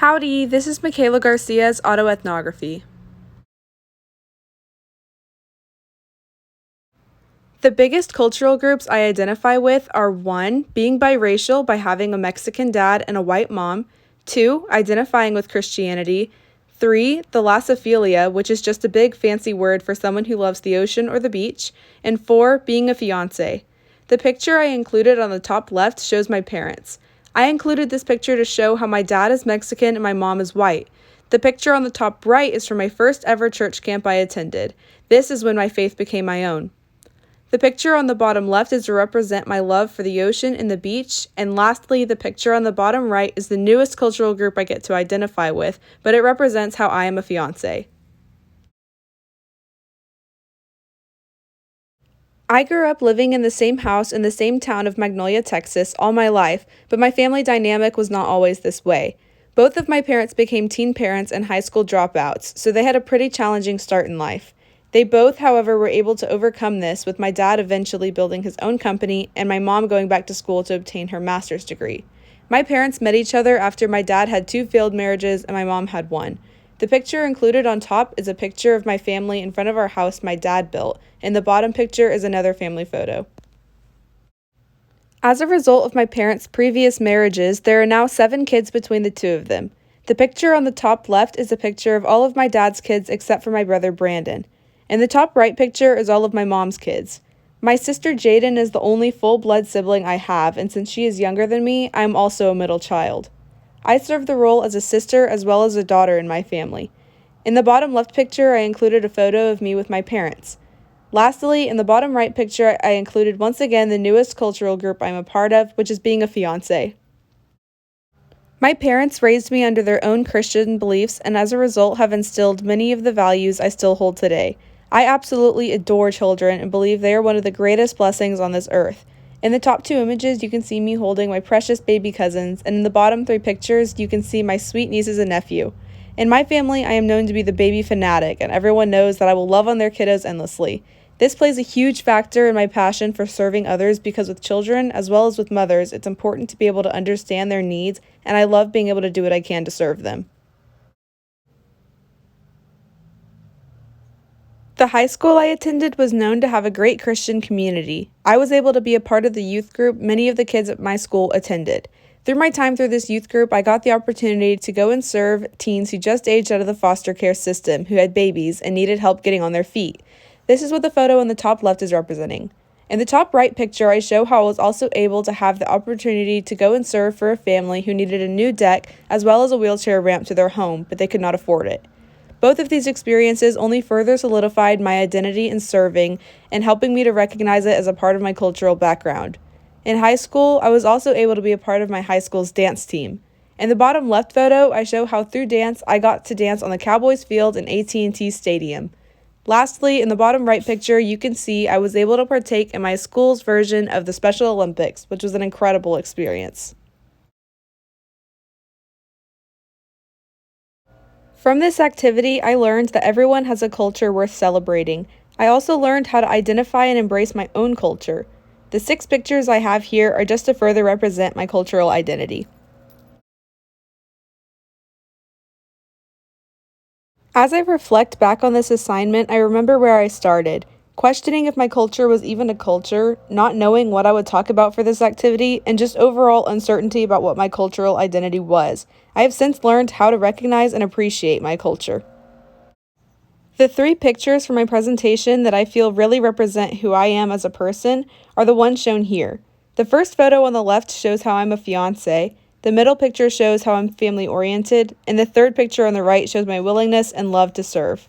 Howdy, this is Michaela Garcia's Autoethnography. The biggest cultural groups I identify with are 1. Being biracial by having a Mexican dad and a white mom, 2. Identifying with Christianity, 3. Thalassophilia, which is just a big fancy word for someone who loves the ocean or the beach, and 4. Being a fiancé. The picture I included on the top left shows my parents. I included this picture to show how my dad is Mexican and my mom is white. The picture on the top right is from my first ever church camp I attended. This is when my faith became my own. The picture on the bottom left is to represent my love for the ocean and the beach, and lastly, the picture on the bottom right is the newest cultural group I get to identify with, but it represents how I am a fiancé. I grew up living in the same house in the same town of Magnolia, Texas, all my life, but my family dynamic was not always this way. Both of my parents became teen parents and high school dropouts, so they had a pretty challenging start in life. They both, however, were able to overcome this, with my dad eventually building his own company and my mom going back to school to obtain her master's degree. My parents met each other after my dad had 2 failed marriages and my mom had 1. The picture included on top is a picture of my family in front of our house my dad built, and the bottom picture is another family photo. As a result of my parents' previous marriages, there are now 7 kids between the 2 of them. The picture on the top left is a picture of all of my dad's kids except for my brother Brandon. And the top right picture is all of my mom's kids. My sister Jaden is the only full-blood sibling I have, and since she is younger than me, I am also a middle child. I serve the role as a sister as well as a daughter in my family. In the bottom left picture, I included a photo of me with my parents. Lastly, in the bottom right picture, I included once again the newest cultural group I'm a part of, which is being a fiancé. My parents raised me under their own Christian beliefs and as a result have instilled many of the values I still hold today. I absolutely adore children and believe they are one of the greatest blessings on this earth. In the top 2 images, you can see me holding my precious baby cousins, and in the bottom 3 pictures, you can see my sweet nieces and nephew. In my family, I am known to be the baby fanatic, and everyone knows that I will love on their kiddos endlessly. This plays a huge factor in my passion for serving others because with children, as well as with mothers, it's important to be able to understand their needs, and I love being able to do what I can to serve them. The high school I attended was known to have a great Christian community. I was able to be a part of the youth group many of the kids at my school attended. Through my time through this youth group, I got the opportunity to go and serve teens who just aged out of the foster care system, who had babies and needed help getting on their feet. This is what the photo in the top left is representing. In the top right picture, I show how I was also able to have the opportunity to go and serve for a family who needed a new deck as well as a wheelchair ramp to their home, but they could not afford it. Both of these experiences only further solidified my identity in serving and helping me to recognize it as a part of my cultural background. In high school, I was also able to be a part of my high school's dance team. In the bottom left photo, I show how through dance, I got to dance on the Cowboys field in AT&T Stadium. Lastly, in the bottom right picture, you can see I was able to partake in my school's version of the Special Olympics, which was an incredible experience. From this activity, I learned that everyone has a culture worth celebrating. I also learned how to identify and embrace my own culture. The 6 pictures I have here are just to further represent my cultural identity. As I reflect back on this assignment, I remember where I started, questioning if my culture was even a culture, not knowing what I would talk about for this activity, and just overall uncertainty about what my cultural identity was. I have since learned how to recognize and appreciate my culture. The 3 pictures from my presentation that I feel really represent who I am as a person are the ones shown here. The first photo on the left shows how I'm a fiancé, the middle picture shows how I'm family-oriented, and the third picture on the right shows my willingness and love to serve.